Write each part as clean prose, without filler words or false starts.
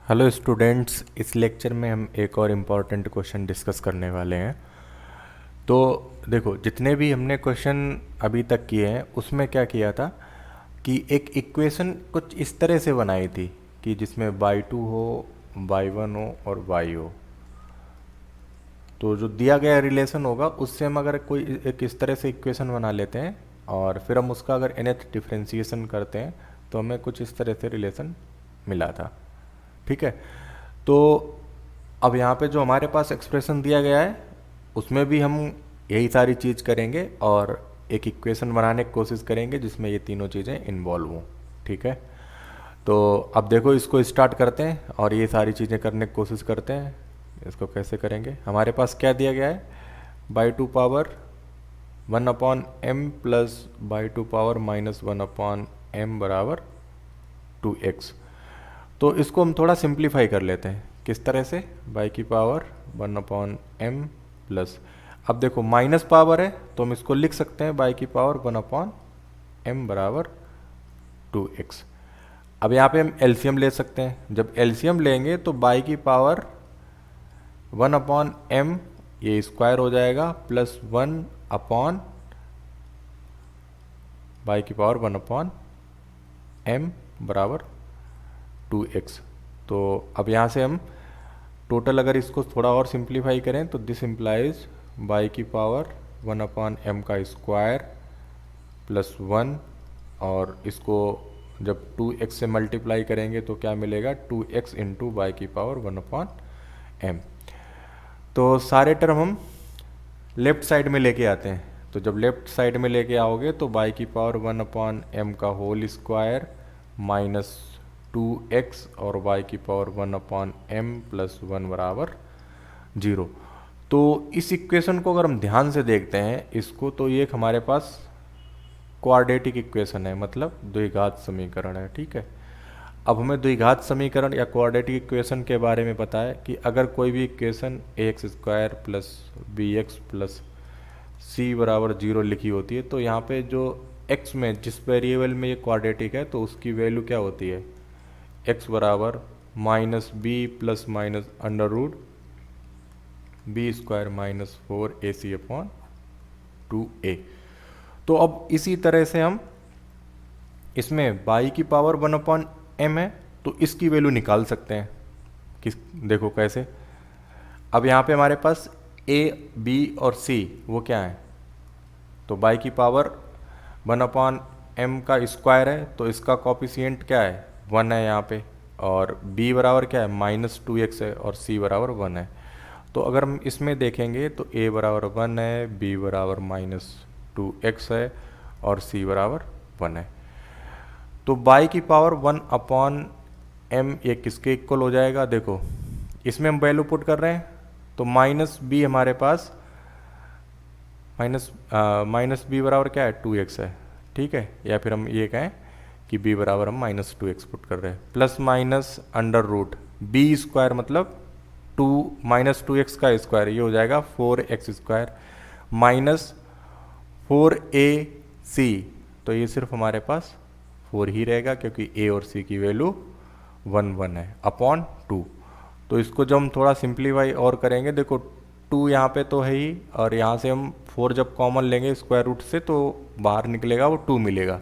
Hello students, इस lecture में हम एक और इम्पॉर्टेंट क्वेश्चन डिस्कस करने वाले हैं। तो देखो, जितने भी हमने क्वेश्चन अभी तक किए हैं उसमें क्या किया था कि एक इक्वेशन कुछ इस तरह से बनाई थी कि जिसमें y2 हो, y1 हो और y हो। तो जो दिया गया रिलेशन होगा उससे हम अगर कोई एक इस तरह से इक्वेशन बना लेते हैं और फिर हम उसका अगर nth डिफरेंशिएशन करते हैं तो हमें कुछ इस तरह से रिलेशन मिला था। ठीक है। तो अब यहाँ पे जो हमारे पास एक्सप्रेशन दिया गया है उसमें भी हम यही सारी चीज़ करेंगे और एक इक्वेशन बनाने की कोशिश करेंगे जिसमें ये तीनों चीज़ें इन्वॉल्व हों। ठीक है। तो अब देखो, इसको स्टार्ट करते हैं और ये सारी चीज़ें करने की कोशिश करते हैं। इसको कैसे करेंगे? हमारे पास क्या दिया गया है? By two power 1/m plus by two power -1/m बराबर 2x। तो इसको हम थोड़ा सिंप्लीफाई कर लेते हैं। किस तरह से? बाई की पावर 1/m प्लस, अब देखो माइनस पावर है तो हम इसको लिख सकते हैं बाई की पावर 1/m बराबर 2x। अब यहाँ पे हम एलसीएम ले सकते हैं। जब एलसीएम लेंगे तो बाई की पावर 1/m ये स्क्वायर हो जाएगा प्लस 1/, बाई की पावर 1/m बराबर 2x। तो अब यहाँ से हम टोटल अगर इसको थोड़ा और सिंप्लीफाई करें तो दिस इम्प्लाइज बाई की पावर 1/m का स्क्वायर प्लस 1, और इसको जब 2x से मल्टीप्लाई करेंगे तो क्या मिलेगा? 2x इंटू बाई की पावर 1/m। तो सारे टर्म हम लेफ्ट साइड में लेके आते हैं। तो जब लेफ्ट साइड में लेके आओगे तो बाई की पावर 1/m का होल स्क्वायर माइनस 2x और y की पावर 1/m प्लस 1 बराबर 0। तो इस इक्वेशन को अगर हम ध्यान से देखते हैं इसको, तो ये एक हमारे पास क्वाड्रेटिक इक्वेशन है, मतलब द्विघात समीकरण है। ठीक है। अब हमें द्विघात समीकरण या क्वाड्रेटिक इक्वेशन के बारे में पता है कि अगर कोई भी equation ax² plus bx plus c बराबर 0 लिखी होती है तो यहाँ पे जो x में जिस वेरिएबल में ये क्वाड्रेटिक है तो उसकी वैल्यू क्या होती है? x बराबर -b plus minus under root b² -4ac/2a। तो अब इसी तरह से हम इसमें बाई की पावर 1/m है तो इसकी वैल्यू निकाल सकते हैं। किस? देखो कैसे। अब यहाँ पे हमारे पास a, b और c वो क्या है? तो बाई की पावर 1/m का स्क्वायर है तो इसका कॉफिशिएंट क्या है? 1 है यहाँ पे, और b बराबर क्या है? -2x है, और c बराबर 1 है। तो अगर हम इसमें देखेंगे तो a बराबर 1 है, b बराबर -2x है और c बराबर 1 है। तो बाई की पावर 1/m ये किसके इक्वल हो जाएगा? देखो इसमें हम वैल्यू पुट कर रहे हैं तो -b हमारे पास माइनस बी बराबर क्या है? 2x है। ठीक है। या फिर हम ये कहें कि b बराबर हम -2x पुट कर रहे हैं, plus minus under root b² मतलब 2 का स्क्वायर, ये हो जाएगा 4x² माइनस 4ac। तो ये सिर्फ हमारे पास 4 ही रहेगा क्योंकि a और c की वैल्यू 1 है अपॉन 2। तो इसको जब हम थोड़ा सिंप्लीफाई और करेंगे, देखो 2 यहाँ पे तो है ही, और यहाँ से हम 4 जब कॉमन लेंगे स्क्वायर रूट से तो बाहर निकलेगा वो 2 मिलेगा।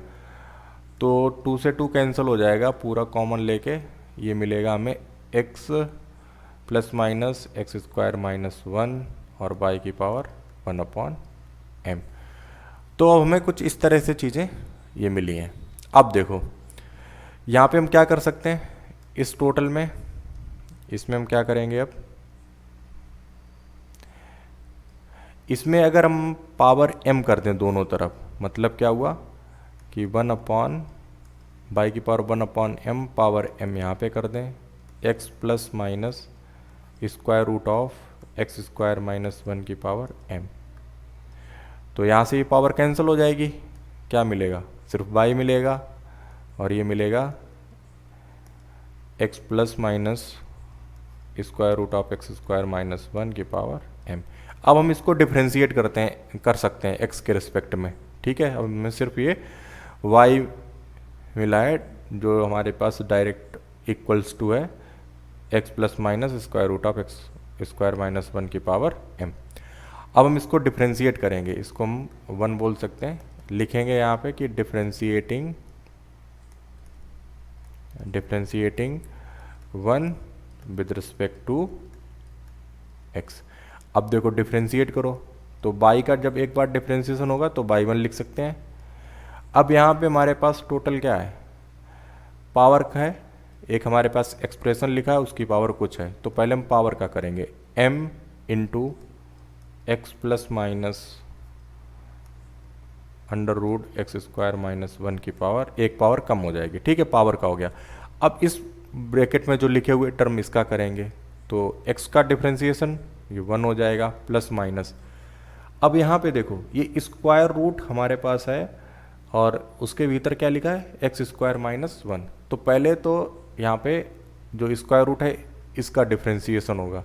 तो 2 से 2 कैंसिल हो जाएगा, पूरा कॉमन लेके ये मिलेगा हमें x प्लस माइनस x² -1 और बाई की पावर 1/m। तो अब हमें कुछ इस तरह से चीज़ें ये मिली हैं। अब देखो यहाँ पे हम क्या कर सकते हैं इस टोटल में, इसमें हम क्या करेंगे? अब इसमें अगर हम पावर m कर दें दोनों तरफ, मतलब क्या हुआ कि 1/ बाई की पावर 1/m पावर m यहाँ पे कर दें, x plus minus square root of x² -1 की पावर m। तो यहाँ से ये पावर कैंसिल हो जाएगी, क्या मिलेगा? सिर्फ y मिलेगा, और ये मिलेगा x plus minus square root of x² -1 की पावर m। अब हम इसको डिफ्रेंशिएट कर सकते हैं x के रिस्पेक्ट में। ठीक है। अब हमें सिर्फ ये y मिला है जो हमारे पास डायरेक्ट इक्वल्स टू है X plus minus square root of X square minus 1 की पावर m। अब हम इसको डिफ्रेंशिएट करेंगे, इसको हम 1 बोल सकते हैं, लिखेंगे यहाँ पे कि differentiating 1 with respect to x। अब देखो डिफ्रेंशिएट करो तो बाई का जब एक बार डिफ्रेंशिएशन होगा तो बाई 1 लिख सकते हैं। अब यहाँ पे हमारे पास टोटल क्या है, पावर का है, एक हमारे पास एक्सप्रेशन लिखा है उसकी पावर कुछ है, तो पहले हम पावर का करेंगे, m into x plus minus under root X square minus 1 की पावर, एक पावर कम हो जाएगी, ठीक है, पावर का हो गया। अब इस ब्रैकेट में जो लिखे हुए टर्म इसका करेंगे तो x का डिफ्रेंशिएशन ये 1 हो जाएगा प्लस माइनस। अब यहाँ पे देखो ये स्क्वायर रूट हमारे पास है और उसके भीतर क्या लिखा है, एक्स स्क्वायर माइनस 1। तो पहले तो यहाँ पे जो स्क्वायर रूट है इसका डिफ्रेंशिएशन होगा,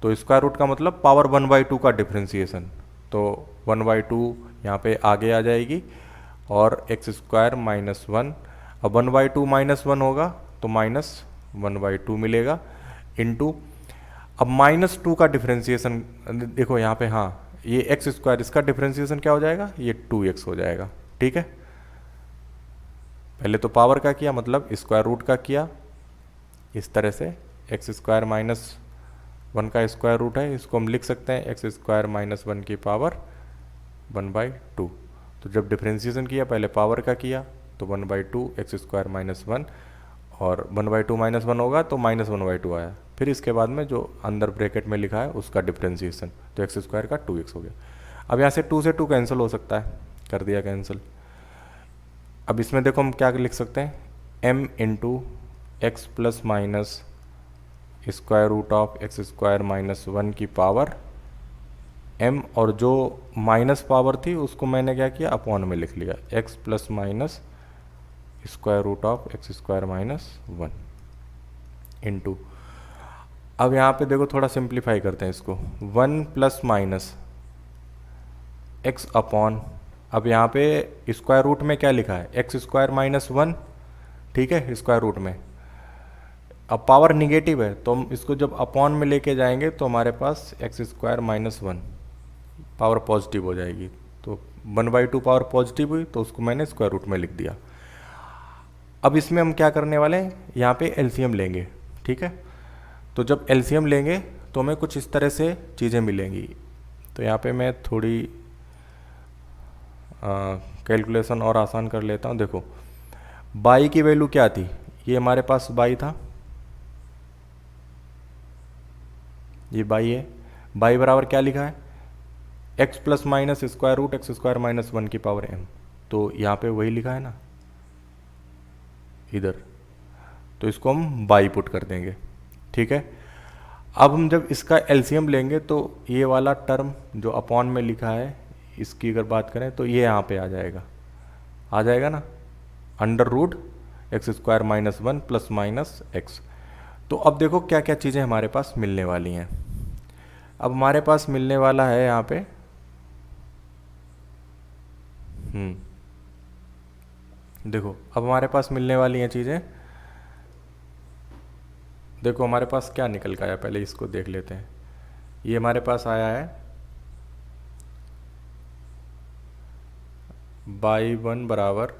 तो स्क्वायर रूट का मतलब पावर 1/2 का डिफ्रेंशिएशन, तो 1/2 यहाँ पे आगे आ जाएगी और एक्स स्क्वायर माइनस 1। अब 1/2 माइनस 1 होगा तो माइनस 1/2 मिलेगा इंटू, अब -2 का डिफ्रेंशिएशन देखो यहाँ पे, हाँ ये एक्स स्क्वायर, इसका डिफ्रेंशिएशन क्या हो जाएगा, ये 2x हो जाएगा, ठीक है। पहले तो पावर का किया मतलब स्क्वायर रूट का किया, इस तरह से एक्स स्क्वायर माइनस 1 का स्क्वायर रूट है, इसको हम लिख सकते हैं एक्स स्क्वायर माइनस 1 की पावर 1/2। तो जब डिफ्रेंशिएशन किया पहले पावर का किया तो 1/2 एक्स स्क्वायर माइनस 1 और 1/2 माइनस 1 होगा तो माइनस 1/2 आया, फिर इसके बाद में जो अंदर ब्रैकेट में लिखा है उसका डिफ्रेंशिएशन, तो एक्स स्क्वायर का 2x हो गया। अब यहाँ से 2 से 2 कैंसिल हो सकता है, कर दिया कैंसिल। अब इसमें देखो हम क्या लिख सकते हैं, m into x plus minus square root of X square minus 1 की पावर m, और जो माइनस पावर थी उसको मैंने क्या किया, अपॉन में लिख लिया, x plus minus square root of X square minus 1 into, अब यहाँ पे देखो थोड़ा सिंप्लीफाई करते हैं इसको, 1 प्लस माइनस एक्स अपॉन, अब यहाँ पे स्क्वायर रूट में क्या लिखा है, एक्स स्क्वायर माइनस 1, ठीक है, स्क्वायर रूट में। अब पावर निगेटिव है तो हम इसको जब अपॉन में लेके जाएंगे तो हमारे पास x square minus 1 power positive हो जाएगी, तो 1/2 पावर पॉजिटिव हुई तो उसको मैंने स्क्वायर रूट में लिख दिया। अब इसमें हम क्या करने वाले हैं, यहाँ पे एलसीएम लेंगे, ठीक है। तो जब एलसीएम लेंगे तो हमें कुछ इस तरह से चीज़ें मिलेंगी। तो यहाँ पे मैं थोड़ी कैलकुलेशन और आसान कर लेता हूँ। देखो बाई की वैल्यू क्या थी, ये हमारे पास बाई था, ये बाई है, बाई बराबर क्या लिखा है, X plus minus square root X square minus 1 की पावर m, तो यहाँ पे वही लिखा है ना इधर, तो इसको हम बाई पुट कर देंगे, ठीक है। अब हम जब इसका एलसीएम लेंगे तो ये वाला टर्म जो अपॉन में लिखा है इसकी अगर बात करें तो ये यहाँ पे आ जाएगा ना, under root X square minus 1 plus minus X. तो अब देखो क्या क्या चीज़ें हमारे पास मिलने वाली हैं। अब हमारे पास मिलने वाला है यहाँ पे देखो अब हमारे पास मिलने वाली हैं चीज़ें, देखो हमारे पास क्या निकल का आया, पहले इसको देख लेते हैं। ये हमारे पास आया है बाई वन बराबर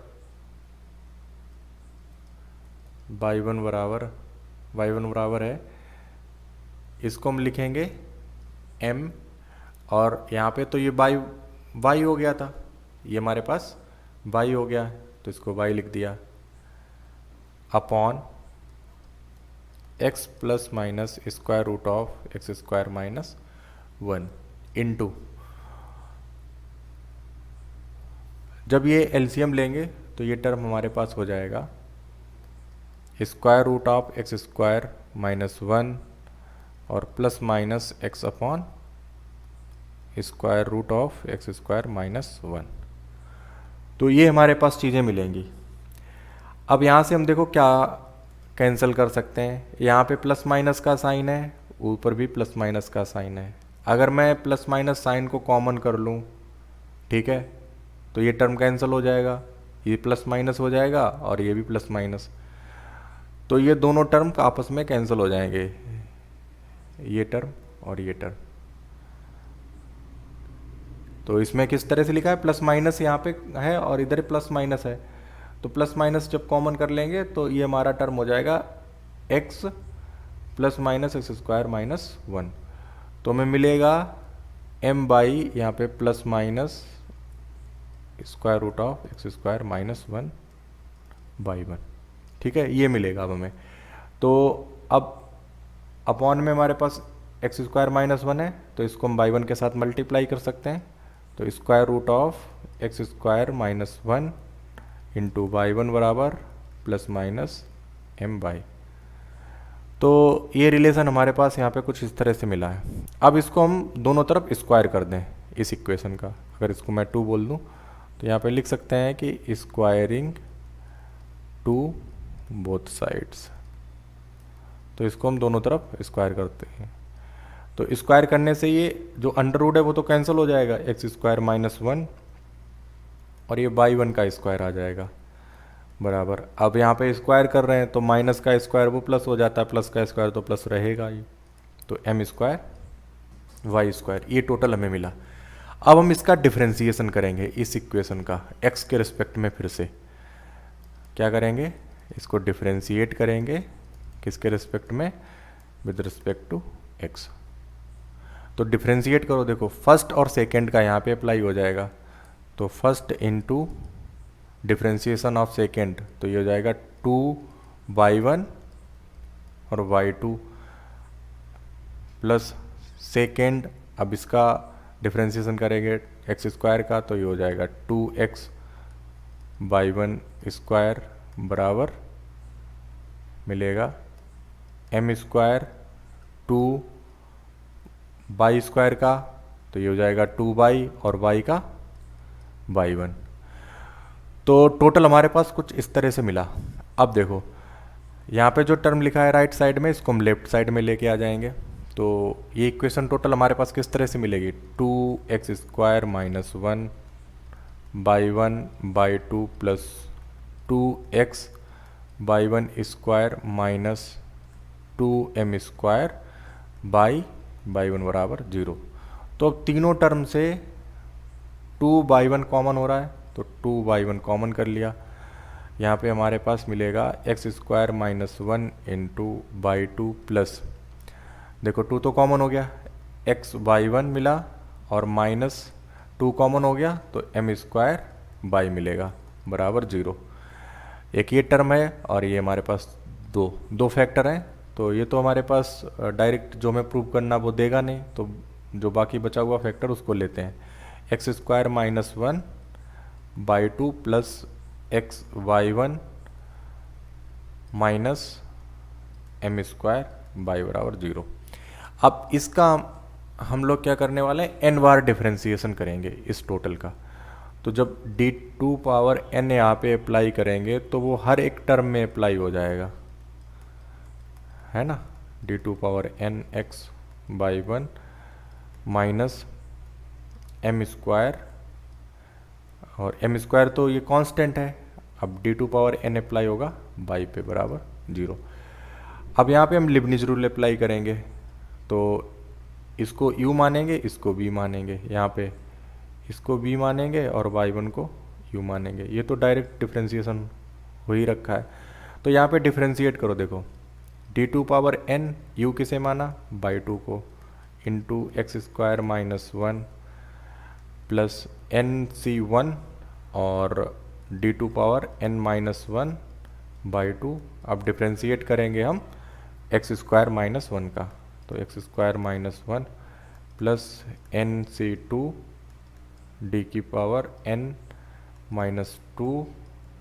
है, इसको हम लिखेंगे m, और यहाँ पे तो ये y हो गया था, ये हमारे पास y हो गया तो इसको y लिख दिया, upon x plus minus square root of X square minus 1 into, जब ये एलसीएम लेंगे तो ये टर्म हमारे पास हो जाएगा square root of X square minus 1 और plus minus X upon square root of X square minus 1। तो ये हमारे पास चीज़ें मिलेंगी। अब यहाँ से हम देखो क्या कैंसिल कर सकते हैं, यहाँ पे प्लस माइनस का साइन है, ऊपर भी प्लस माइनस का साइन है। अगर मैं प्लस माइनस साइन को कॉमन कर लूँ, ठीक है, तो ये टर्म कैंसिल हो जाएगा, ये प्लस माइनस हो जाएगा और ये भी प्लस माइनस। तो ये दोनों टर्म आपस में कैंसिल हो जाएंगे, ये टर्म और ये टर्म। तो इसमें किस तरह से लिखा है, प्लस माइनस यहाँ पे है और इधर प्लस माइनस है, तो प्लस माइनस जब कॉमन कर लेंगे तो ये हमारा टर्म हो जाएगा x plus minus X square minus 1। तो हमें मिलेगा m बाई यहाँ पे plus minus square root of X square minus 1 by 1। ठीक है, ये मिलेगा अब हमें। तो अब अपॉन में हमारे पास एक्स स्क्वायर माइनस 1 है, तो इसको हम बाई 1 के साथ मल्टीप्लाई कर सकते हैं। तो square root of X square minus 1 into by 1 बराबर प्लस माइनस m बाई। तो ये रिलेशन हमारे पास यहाँ पे कुछ इस तरह से मिला है। अब इसको हम दोनों तरफ स्क्वायर कर दें इस इक्वेशन का। अगर इसको मैं 2 बोल दूँ तो यहाँ पे लिख सकते हैं कि स्क्वायरिंग टू बोथ साइड्स। तो इसको हम दोनों तरफ स्क्वायर करते हैं। तो स्क्वायर करने से ये जो अंडर रूट है वो तो कैंसिल हो जाएगा, एक्स स्क्वायर माइनस 1 और ये बाई 1 का स्क्वायर आ जाएगा बराबर। अब यहाँ पे स्क्वायर कर रहे हैं तो माइनस का स्क्वायर वो प्लस हो जाता है, प्लस का स्क्वायर तो प्लस रहेगा ही। तो एम स्क्वायर वाई स्क्वायर, ये टोटल हमें मिला। अब हम इसका डिफ्रेंसिएशन करेंगे इस इक्वेशन का एक्स के रिस्पेक्ट में। फिर से क्या करेंगे, इसको डिफ्रेंशिएट करेंगे किसके रिस्पेक्ट में, विद रिस्पेक्ट टू एक्स। तो डिफ्रेंशिएट करो, देखो फर्स्ट और सेकंड का यहाँ पे अप्लाई हो जाएगा। तो first into differentiation of second, तो ये हो जाएगा 2/1 और y2 प्लस सेकंड। अब इसका डिफ्रेंशिएशन करेंगे एक्स स्क्वायर का, तो ये हो जाएगा 2x/1 स्क्वायर बराबर मिलेगा m स्क्वायर 2 स्क्वायर का, तो ये हो जाएगा 2 और y का बाई 1। तो टोटल हमारे पास कुछ इस तरह से मिला। अब देखो यहाँ पे जो टर्म लिखा है राइट साइड में, इसको हम लेफ्ट साइड में लेके आ जाएंगे। तो ये इक्वेशन टोटल हमारे पास किस तरह से मिलेगी, 2x square minus 1 by 1 by 2 plus 2x by 1 square minus 2m square by 1 बराबर 0। तो अब तीनों टर्म से 2/1 कॉमन हो रहा है, तो 2/1 कॉमन कर लिया। यहाँ पे हमारे पास मिलेगा x square minus 1 into by 2 plus, देखो 2 तो कॉमन हो गया, x/1 मिला और माइनस 2 कॉमन हो गया, तो m स्क्वायर बाई मिलेगा बराबर 0। एक ये टर्म है और ये हमारे पास दो फैक्टर हैं। तो ये तो हमारे पास डायरेक्ट जो हमें प्रूव करना वो देगा नहीं, तो जो बाकी बचा हुआ फैक्टर उसको लेते हैं। X square minus 1 by 2 plus x/1 minus m square by बराबर 0। अब इसका हम लोग क्या करने वाले हैं, n बार डिफ्रेंसिएशन करेंगे इस टोटल का। तो जब d2 पावर n यहाँ पे अप्लाई करेंगे तो वो हर एक टर्म में अप्लाई हो जाएगा, है ना। d2 power n x by 1 minus m square, और m स्क्वायर तो ये कांस्टेंट है। अब d2 पावर n अप्लाई होगा बाई पे बराबर 0। अब यहाँ पे हम लिबनिज रूल अप्लाई करेंगे, तो इसको u मानेंगे, इसको v मानेंगे, यहाँ पे इसको v मानेंगे और y1 को u मानेंगे। ये तो डायरेक्ट डिफ्रेंसिएशन हो ही रखा है। तो यहाँ पे डिफ्रेंशिएट करो, देखो d2 पावर n u किसे माना, बाई 2 को, into x square minus 1 plus nc1 और d2 power n minus 1 by 2। अब डिफ्रेंशिएट करेंगे हम एक्स स्क्वायर माइनस 1 का, तो x square minus 1 plus nc2 d की पावर n माइनस 2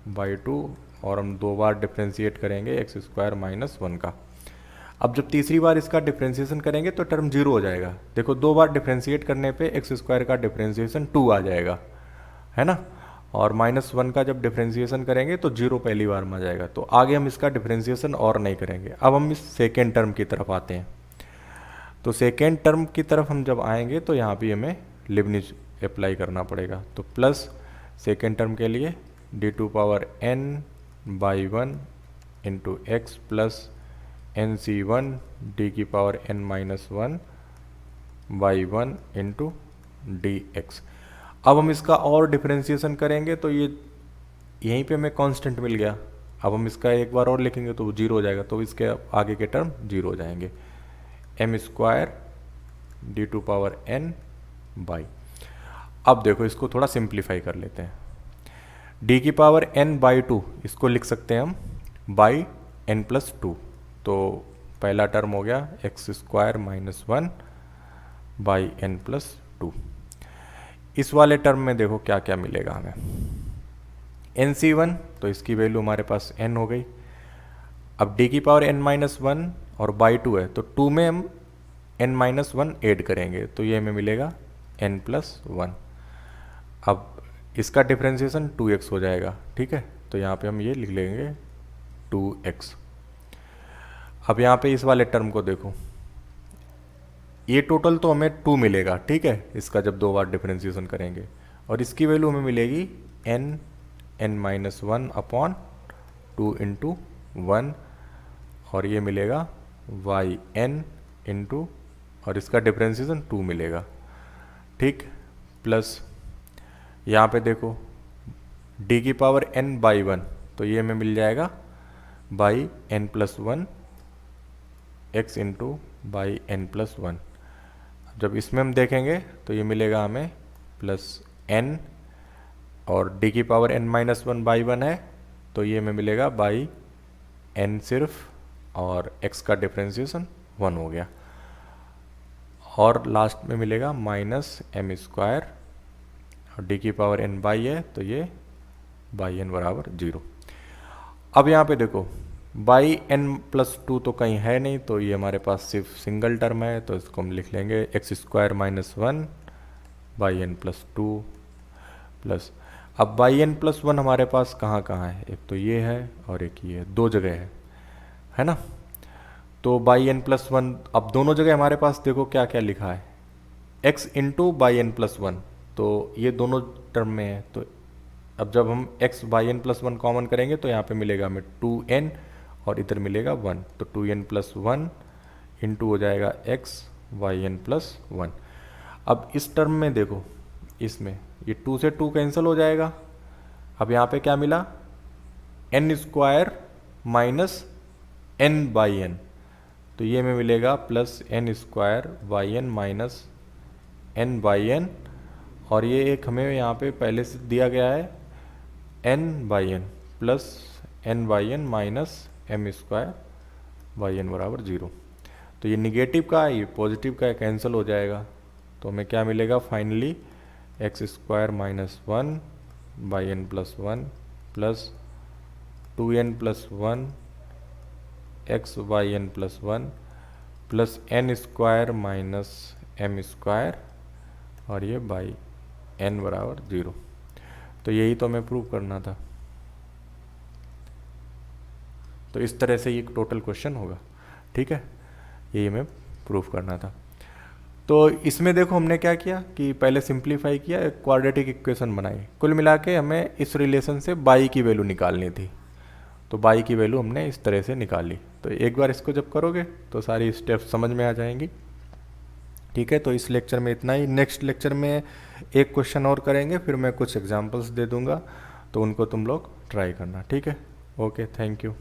बाई 2, और हम 2 बार डिफ्रेंशिएट करेंगे एक्स स्क्वायर माइनस 1 का। अब जब तीसरी बार इसका डिफ्रेंशिएशन करेंगे तो टर्म 0 हो जाएगा। देखो 2 बार डिफ्रेंशिएट करने पे एक्स स्क्वायर का डिफ्रेंशिएशन 2 आ जाएगा, है ना। और माइनस 1 का जब डिफ्रेंशिएशन करेंगे तो 0 पहली बार में आ जाएगा। तो आगे हम इसका डिफ्रेंशिएशन और नहीं करेंगे। अब हम इस सेकेंड टर्म की तरफ आते हैं। तो सेकेंड टर्म की तरफ हम जब आएंगे तो यहाँ भी हमें लिबनिज अप्लाई करना पड़ेगा। तो प्लस सेकेंड टर्म के लिए d2 power n by 1 into x plus n C one D की power n minus one by one into D x. अब हम इसका और डिफ्रेंसिएशन करेंगे तो ये यहीं पे हमें कांस्टेंट मिल गया। अब हम इसका एक बार और लिखेंगे तो वो जीरो हो जाएगा, तो इसके आगे के टर्म जीरो हो जाएंगे। M square D two power n by, अब देखो इसको थोड़ा सिंप्लीफाई कर लेते हैं। डी की पावर n बाई टू इसको लिख सकते हैं हम बाई n प्लस टू, तो पहला टर्म हो गया x square minus one by n plus two. इस वाले टर्म में देखो क्या क्या मिलेगा हमें, एन सी वन तो इसकी वैल्यू हमारे पास n हो गई। अब डी की पावर n माइनस वन और बाई टू है तो टू में हम n माइनस वन एड करेंगे तो ये हमें मिलेगा n प्लस वन। अब इसका डिफ्रेंसिएशन 2x हो जाएगा, ठीक है, तो यहाँ पे हम ये लिख लेंगे 2x। अब यहाँ पे इस वाले टर्म को देखो, ये टोटल तो हमें 2 मिलेगा, ठीक है, इसका जब दो बार डिफ्रेंसिएशन करेंगे, और इसकी वैल्यू हमें मिलेगी n minus one upon two into one, और ये मिलेगा y n इंटू, और इसका डिफ्रेंसिएशन 2 मिलेगा, ठीक, प्लस यहाँ पे देखो d की पावर n बाई वन तो ये हमें मिल जाएगा by n plus one x into by n plus one. जब इसमें हम देखेंगे तो ये मिलेगा हमें प्लस n, और d की power n minus one by one है तो ये हमें मिलेगा बाई n सिर्फ, और x का डिफ्रेंसिएशन 1 हो गया, और लास्ट में मिलेगा माइनस एम स्क्वायर, और डी की पावर n बाई है तो ये बाई n बराबर 0। अब यहाँ पे देखो बाई n प्लस टू तो कहीं है नहीं, तो ये हमारे पास सिर्फ सिंगल टर्म है, तो इसको हम लिख लेंगे x square minus one by n plus two plus, अब बाई n प्लस वन हमारे पास कहाँ कहाँ है, एक तो ये है और एक ये है, दो जगह है ना। तो बाई n प्लस वन, अब दोनों जगह हमारे पास देखो क्या क्या लिखा है, x into by n plus one, तो ये दोनों टर्म में है, तो अब जब हम x by n plus one common करेंगे तो यहाँ पे मिलेगा हमें 2n और इधर मिलेगा 1, तो 2n प्लस वन इंटू हो जाएगा x by n plus one. अब इस टर्म में देखो, इसमें ये 2 से 2 कैंसिल हो जाएगा। अब यहाँ पे क्या मिला, n square minus n by n, तो ये हमें मिलेगा plus n square by n minus n by n, और ये एक हमें यहाँ पे पहले से दिया गया है n by n plus n by n minus m square by n बराबर 0। तो ये निगेटिव का है, ये पॉजिटिव का है, कैंसिल हो जाएगा, तो हमें क्या मिलेगा finally x square minus one by n plus one plus 2n plus one x by n plus one plus n square minus m square, और ये बाई n बराबर 0। तो यही तो हमें प्रूव करना था। तो इस तरह से ये टोटल क्वेश्चन होगा, ठीक है, यही हमें प्रूफ करना था। तो इसमें देखो हमने क्या किया कि पहले सिंप्लीफाई किया, एक क्वाड्रेटिक इक्वेशन बनाई, कुल मिला के हमें इस रिलेशन से बाई की वैल्यू निकालनी थी, तो बाई की वैल्यू हमने इस तरह से निकाली। तो एक बार इसको जब करोगे तो सारी स्टेप्स समझ में आ जाएंगी, ठीक है। तो इस लेक्चर में इतना ही, नेक्स्ट लेक्चर में एक क्वेश्चन और करेंगे, फिर मैं कुछ एग्जांपल्स दे दूंगा, तो उनको तुम लोग ट्राई करना, ठीक है। Okay, thank you.